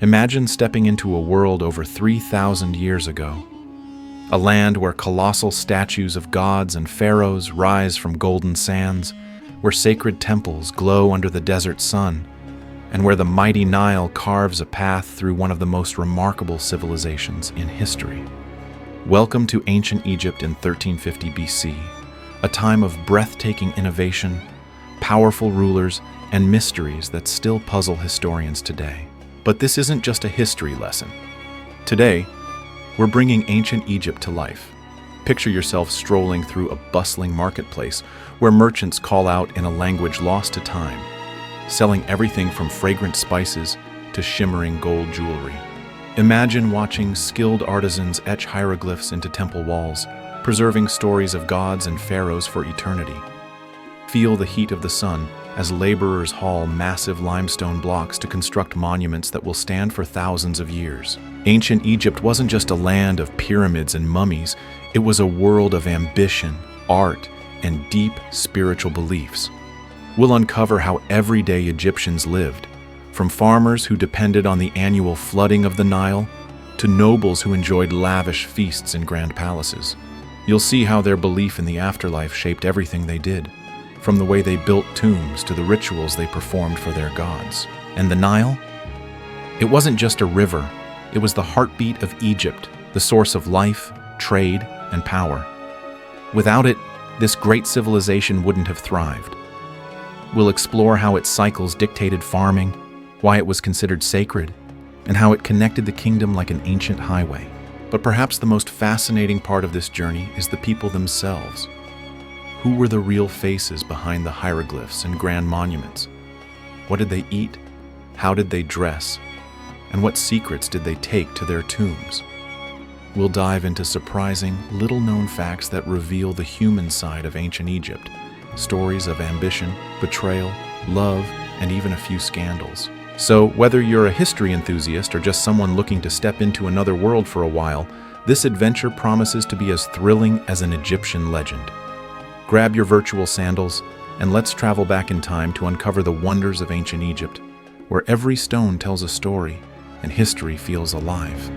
Imagine stepping into a world over 3,000 years ago. A land where colossal statues of gods and pharaohs rise from golden sands, where sacred temples glow under the desert sun, and where the mighty Nile carves a path through one of the most remarkable civilizations in history. Welcome to ancient Egypt in 1350 BC, a time of breathtaking innovation, powerful rulers, and mysteries that still puzzle historians today. But this isn't just a history lesson. Today, we're bringing ancient Egypt to life. Picture yourself strolling through a bustling marketplace where merchants call out in a language lost to time, selling everything from fragrant spices to shimmering gold jewelry. Imagine watching skilled artisans etch hieroglyphs into temple walls, preserving stories of gods and pharaohs for eternity. Feel the heat of the sun as laborers haul massive limestone blocks to construct monuments that will stand for thousands of years. Ancient Egypt wasn't just a land of pyramids and mummies, it was a world of ambition, art, and deep spiritual beliefs. We'll uncover how everyday Egyptians lived, from farmers who depended on the annual flooding of the Nile to nobles who enjoyed lavish feasts in grand palaces. You'll see how their belief in the afterlife shaped everything they did, from the way they built tombs to the rituals they performed for their gods. And the Nile? It wasn't just a river, it was the heartbeat of Egypt, the source of life, trade, and power. Without it, this great civilization wouldn't have thrived. We'll explore how its cycles dictated farming, why it was considered sacred, and how it connected the kingdom like an ancient highway. But perhaps the most fascinating part of this journey is the people themselves. Who were the real faces behind the hieroglyphs and grand monuments? What did they eat? How did they dress? And what secrets did they take to their tombs? We'll dive into surprising, little-known facts that reveal the human side of ancient Egypt, stories of ambition, betrayal, love, and even a few scandals. So, whether you're a history enthusiast or just someone looking to step into another world for a while, this adventure promises to be as thrilling as an Egyptian legend. Grab your virtual sandals, and let's travel back in time to uncover the wonders of ancient Egypt, where every stone tells a story and history feels alive.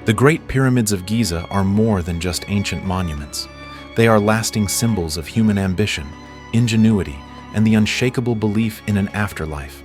The Great Pyramids of Giza are more than just ancient monuments. They are lasting symbols of human ambition, ingenuity, and the unshakable belief in an afterlife.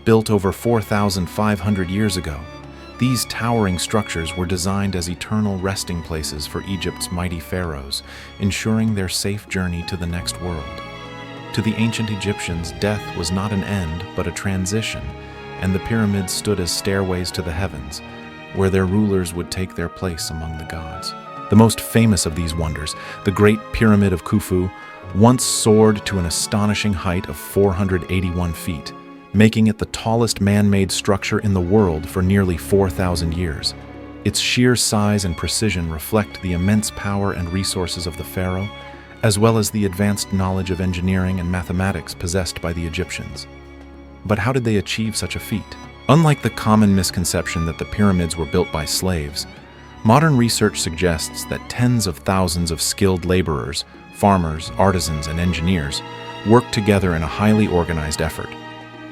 Built over 4,500 years ago, these towering structures were designed as eternal resting places for Egypt's mighty pharaohs, ensuring their safe journey to the next world. To the ancient Egyptians, death was not an end, but a transition, and the pyramids stood as stairways to the heavens, where their rulers would take their place among the gods. The most famous of these wonders, the Great Pyramid of Khufu, once soared to an astonishing height of 481 feet, making it the tallest man-made structure in the world for nearly 4,000 years. Its sheer size and precision reflect the immense power and resources of the pharaoh, as well as the advanced knowledge of engineering and mathematics possessed by the Egyptians. But how did they achieve such a feat? Unlike the common misconception that the pyramids were built by slaves, modern research suggests that tens of thousands of skilled laborers, farmers, artisans, and engineers worked together in a highly organized effort.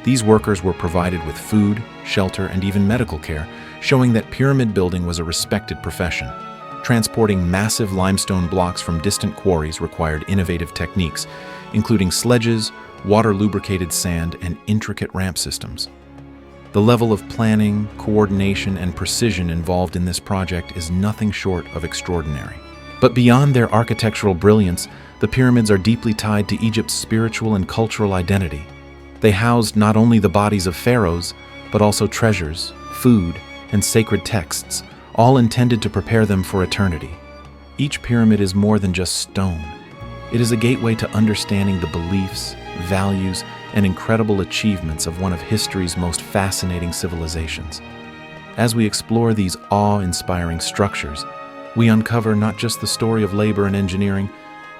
These workers were provided with food, shelter, and even medical care, showing that pyramid building was a respected profession. Transporting massive limestone blocks from distant quarries required innovative techniques, including sledges, water-lubricated sand, and intricate ramp systems. The level of planning, coordination, and precision involved in this project is nothing short of extraordinary. But beyond their architectural brilliance, the pyramids are deeply tied to Egypt's spiritual and cultural identity. They housed not only the bodies of pharaohs, but also treasures, food, and sacred texts, all intended to prepare them for eternity. Each pyramid is more than just stone. It is a gateway to understanding the beliefs, values, and incredible achievements of one of history's most fascinating civilizations. As we explore these awe-inspiring structures, we uncover not just the story of labor and engineering,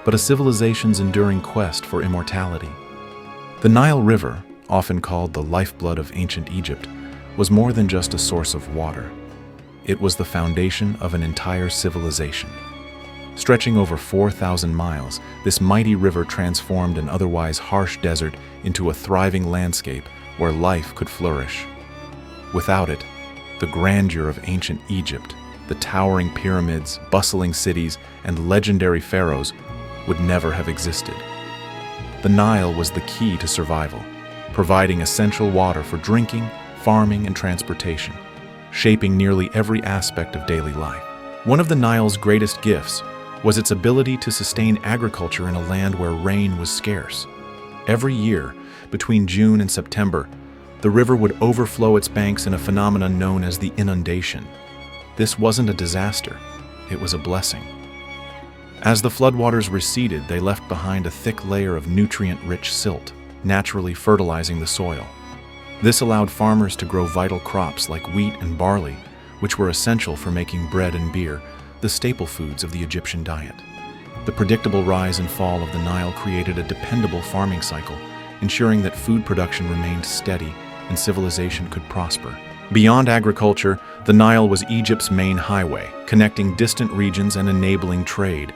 but a civilization's enduring quest for immortality. The Nile River, often called the lifeblood of ancient Egypt, was more than just a source of water. It was the foundation of an entire civilization. Stretching over 4,000 miles, this mighty river transformed an otherwise harsh desert into a thriving landscape where life could flourish. Without it, the grandeur of ancient Egypt, the towering pyramids, bustling cities, and legendary pharaohs would never have existed. The Nile was the key to survival, providing essential water for drinking, farming, and transportation, shaping nearly every aspect of daily life. One of the Nile's greatest gifts was its ability to sustain agriculture in a land where rain was scarce. Every year, between June and September, the river would overflow its banks in a phenomenon known as the inundation. This wasn't a disaster, it was a blessing. As the floodwaters receded, they left behind a thick layer of nutrient-rich silt, naturally fertilizing the soil. This allowed farmers to grow vital crops like wheat and barley, which were essential for making bread and beer, the staple foods of the Egyptian diet. The predictable rise and fall of the Nile created a dependable farming cycle, ensuring that food production remained steady and civilization could prosper. Beyond agriculture, the Nile was Egypt's main highway, connecting distant regions and enabling trade.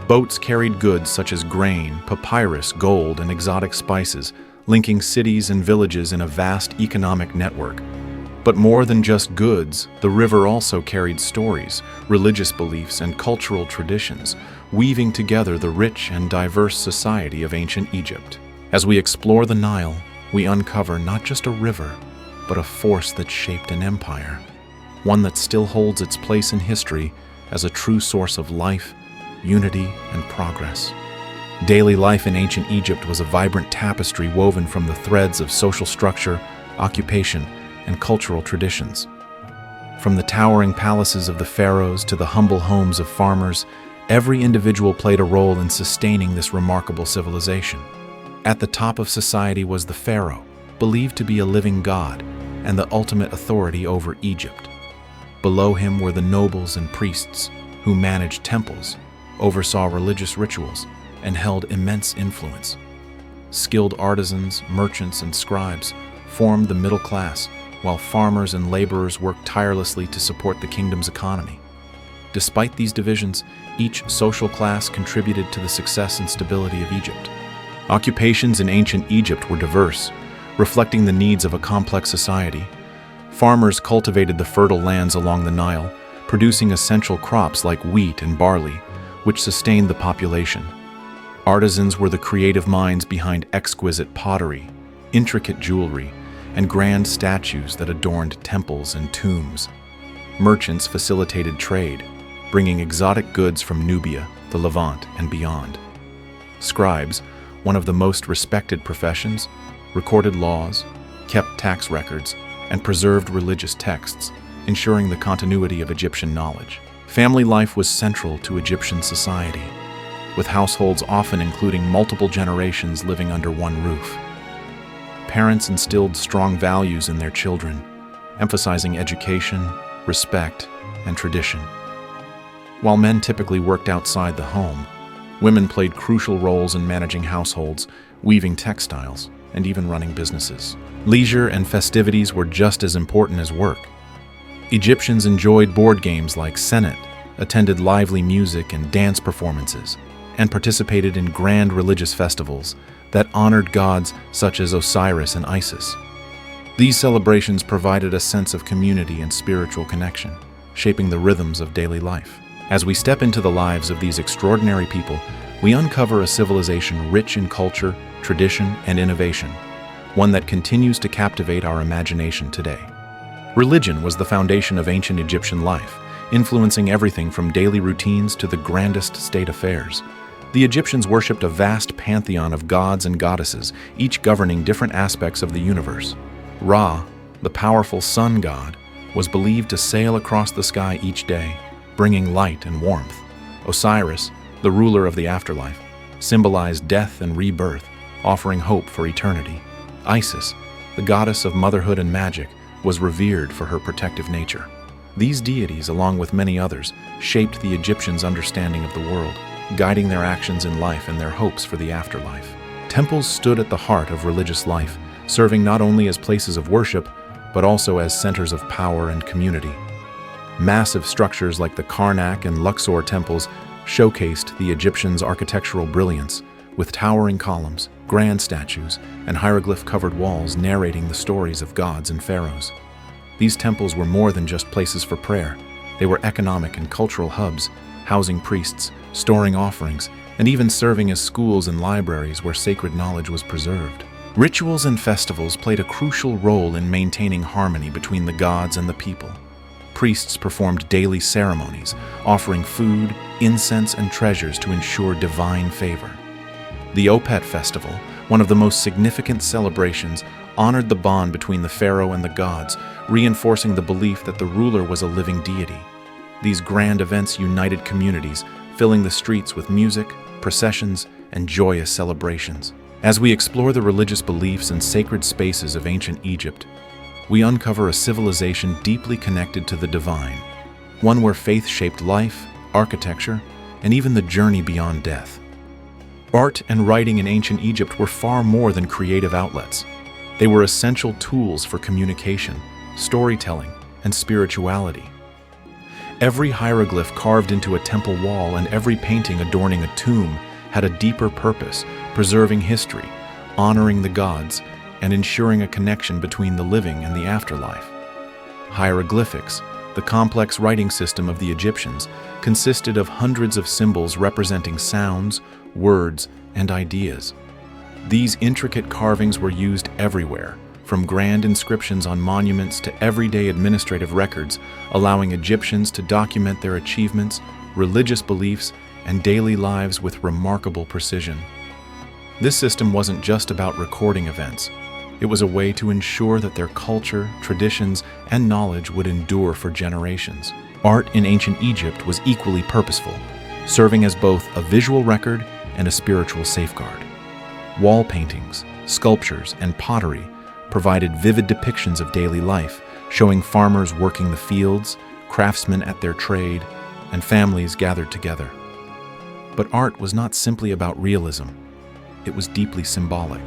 Boats carried goods such as grain, papyrus, gold, and exotic spices, linking cities and villages in a vast economic network. But more than just goods, the river also carried stories, religious beliefs, and cultural traditions, weaving together the rich and diverse society of ancient Egypt. As we explore the Nile, we uncover not just a river, but a force that shaped an empire, one that still holds its place in history as a true source of life, unity, and progress. Daily life in ancient Egypt was a vibrant tapestry woven from the threads of social structure, occupation, and cultural traditions. From the towering palaces of the pharaohs to the humble homes of farmers, every individual played a role in sustaining this remarkable civilization. At the top of society was the pharaoh, believed to be a living god and the ultimate authority over Egypt. Below him were the nobles and priests, who managed temples, oversaw religious rituals, and held immense influence. Skilled artisans, merchants, and scribes formed the middle class, while farmers and laborers worked tirelessly to support the kingdom's economy. Despite these divisions, each social class contributed to the success and stability of Egypt. Occupations in ancient Egypt were diverse, reflecting the needs of a complex society. Farmers cultivated the fertile lands along the Nile, producing essential crops like wheat and barley, which sustained the population. Artisans were the creative minds behind exquisite pottery, intricate jewelry, and grand statues that adorned temples and tombs. Merchants facilitated trade, bringing exotic goods from Nubia, the Levant, and beyond. Scribes, one of the most respected professions, recorded laws, kept tax records, and preserved religious texts, ensuring the continuity of Egyptian knowledge. Family life was central to Egyptian society, with households often including multiple generations living under one roof. Parents instilled strong values in their children, emphasizing education, respect, and tradition. While men typically worked outside the home, women played crucial roles in managing households, weaving textiles, and even running businesses. Leisure and festivities were just as important as work. Egyptians enjoyed board games like Senet, attended lively music and dance performances, and participated in grand religious festivals that honored gods such as Osiris and Isis. These celebrations provided a sense of community and spiritual connection, shaping the rhythms of daily life. As we step into the lives of these extraordinary people, we uncover a civilization rich in culture, tradition, and innovation, one that continues to captivate our imagination today. Religion was the foundation of ancient Egyptian life, influencing everything from daily routines to the grandest state affairs. The Egyptians worshipped a vast pantheon of gods and goddesses, each governing different aspects of the universe. Ra, the powerful sun god, was believed to sail across the sky each day, bringing light and warmth. Osiris, the ruler of the afterlife, symbolized death and rebirth, offering hope for eternity. Isis, the goddess of motherhood and magic, was revered for her protective nature. These deities, along with many others, shaped the Egyptians' understanding of the world, guiding their actions in life and their hopes for the afterlife. Temples stood at the heart of religious life, serving not only as places of worship, but also as centers of power and community. Massive structures like the Karnak and Luxor temples showcased the Egyptians' architectural brilliance, with towering columns, grand statues, and hieroglyph-covered walls narrating the stories of gods and pharaohs. These temples were more than just places for prayer. They were economic and cultural hubs, housing priests, storing offerings, and even serving as schools and libraries where sacred knowledge was preserved. Rituals and festivals played a crucial role in maintaining harmony between the gods and the people. Priests performed daily ceremonies, offering food, incense, and treasures to ensure divine favor. The Opet festival, one of the most significant celebrations, honored the bond between the pharaoh and the gods, reinforcing the belief that the ruler was a living deity. These grand events united communities, filling the streets with music, processions, and joyous celebrations. As we explore the religious beliefs and sacred spaces of ancient Egypt, we uncover a civilization deeply connected to the divine, one where faith shaped life, architecture, and even the journey beyond death. Art and writing in ancient Egypt were far more than creative outlets. They were essential tools for communication, storytelling, and spirituality. Every hieroglyph carved into a temple wall and every painting adorning a tomb had a deeper purpose, preserving history, honoring the gods, and ensuring a connection between the living and the afterlife. Hieroglyphics, the complex writing system of the Egyptians, consisted of hundreds of symbols representing sounds, words, and ideas. These intricate carvings were used everywhere, from grand inscriptions on monuments to everyday administrative records, allowing Egyptians to document their achievements, religious beliefs, and daily lives with remarkable precision. This system wasn't just about recording events. It was a way to ensure that their culture, traditions, and knowledge would endure for generations. Art in ancient Egypt was equally purposeful, serving as both a visual record and a spiritual safeguard. Wall paintings, sculptures, and pottery provided vivid depictions of daily life, showing farmers working the fields, craftsmen at their trade, and families gathered together. But art was not simply about realism. It was deeply symbolic.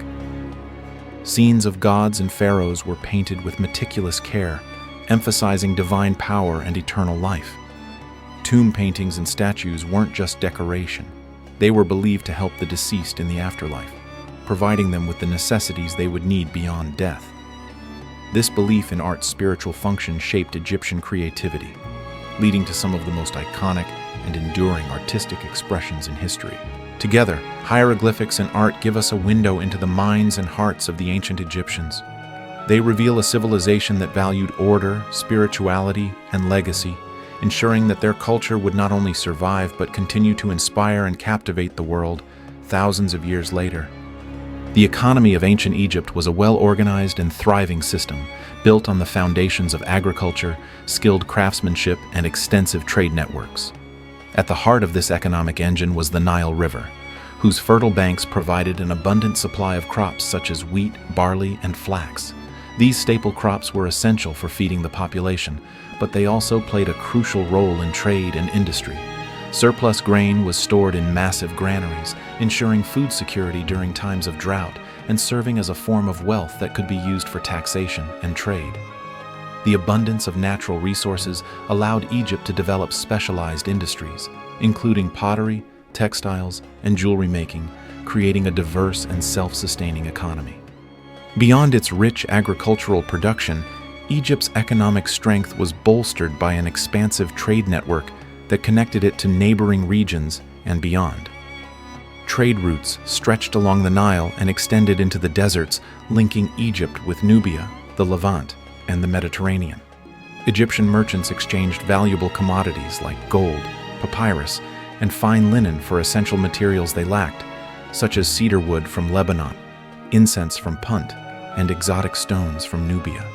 Scenes of gods and pharaohs were painted with meticulous care, emphasizing divine power and eternal life. Tomb paintings and statues weren't just decoration. They were believed to help the deceased in the afterlife, providing them with the necessities they would need beyond death. This belief in art's spiritual function shaped Egyptian creativity, leading to some of the most iconic and enduring artistic expressions in history. Together, hieroglyphics and art give us a window into the minds and hearts of the ancient Egyptians. They reveal a civilization that valued order, spirituality, and legacy, ensuring that their culture would not only survive but continue to inspire and captivate the world thousands of years later. The economy of ancient Egypt was a well-organized and thriving system, built on the foundations of agriculture, skilled craftsmanship, and extensive trade networks. At the heart of this economic engine was the Nile River, whose fertile banks provided an abundant supply of crops such as wheat, barley, and flax. These staple crops were essential for feeding the population, but they also played a crucial role in trade and industry. Surplus grain was stored in massive granaries, ensuring food security during times of drought and serving as a form of wealth that could be used for taxation and trade. The abundance of natural resources allowed Egypt to develop specialized industries, including pottery, textiles, and jewelry making, creating a diverse and self-sustaining economy. Beyond its rich agricultural production, Egypt's economic strength was bolstered by an expansive trade network that connected it to neighboring regions and beyond. Trade routes stretched along the Nile and extended into the deserts, linking Egypt with Nubia, the Levant, and the Mediterranean. Egyptian merchants exchanged valuable commodities like gold, papyrus, and fine linen for essential materials they lacked, such as cedar wood from Lebanon, incense from Punt, and exotic stones from Nubia.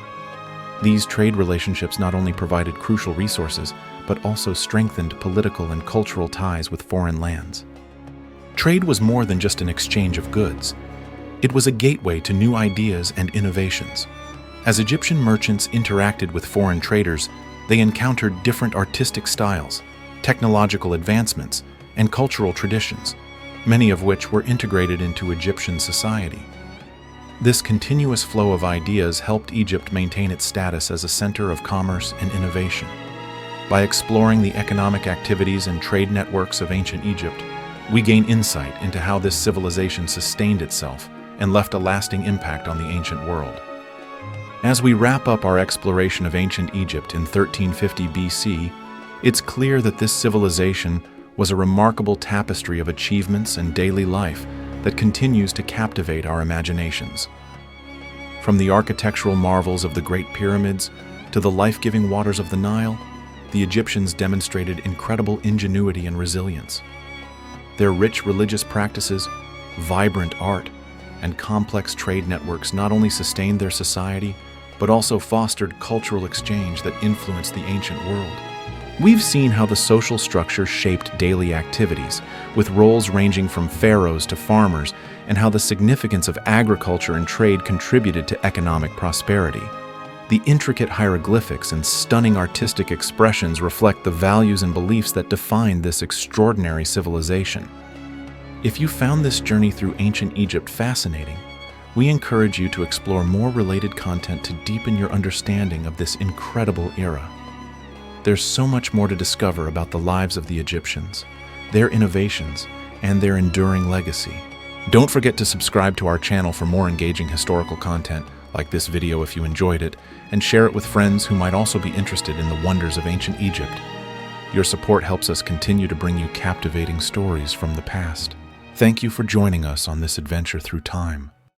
These trade relationships not only provided crucial resources, but also strengthened political and cultural ties with foreign lands. Trade was more than just an exchange of goods. It was a gateway to new ideas and innovations. As Egyptian merchants interacted with foreign traders, they encountered different artistic styles, technological advancements, and cultural traditions, many of which were integrated into Egyptian society. This continuous flow of ideas helped Egypt maintain its status as a center of commerce and innovation. By exploring the economic activities and trade networks of ancient Egypt, we gain insight into how this civilization sustained itself and left a lasting impact on the ancient world. As we wrap up our exploration of ancient Egypt in 1350 BC, it's clear that this civilization was a remarkable tapestry of achievements and daily life that continues to captivate our imaginations. From the architectural marvels of the Great Pyramids to the life-giving waters of the Nile, the Egyptians demonstrated incredible ingenuity and resilience. Their rich religious practices, vibrant art, and complex trade networks not only sustained their society, but also fostered cultural exchange that influenced the ancient world. We've seen how the social structure shaped daily activities, with roles ranging from pharaohs to farmers, and how the significance of agriculture and trade contributed to economic prosperity. The intricate hieroglyphics and stunning artistic expressions reflect the values and beliefs that defined this extraordinary civilization. If you found this journey through ancient Egypt fascinating, we encourage you to explore more related content to deepen your understanding of this incredible era. There's so much more to discover about the lives of the Egyptians, their innovations, and their enduring legacy. Don't forget to subscribe to our channel for more engaging historical content, like this video if you enjoyed it, and share it with friends who might also be interested in the wonders of ancient Egypt. Your support helps us continue to bring you captivating stories from the past. Thank you for joining us on this adventure through time.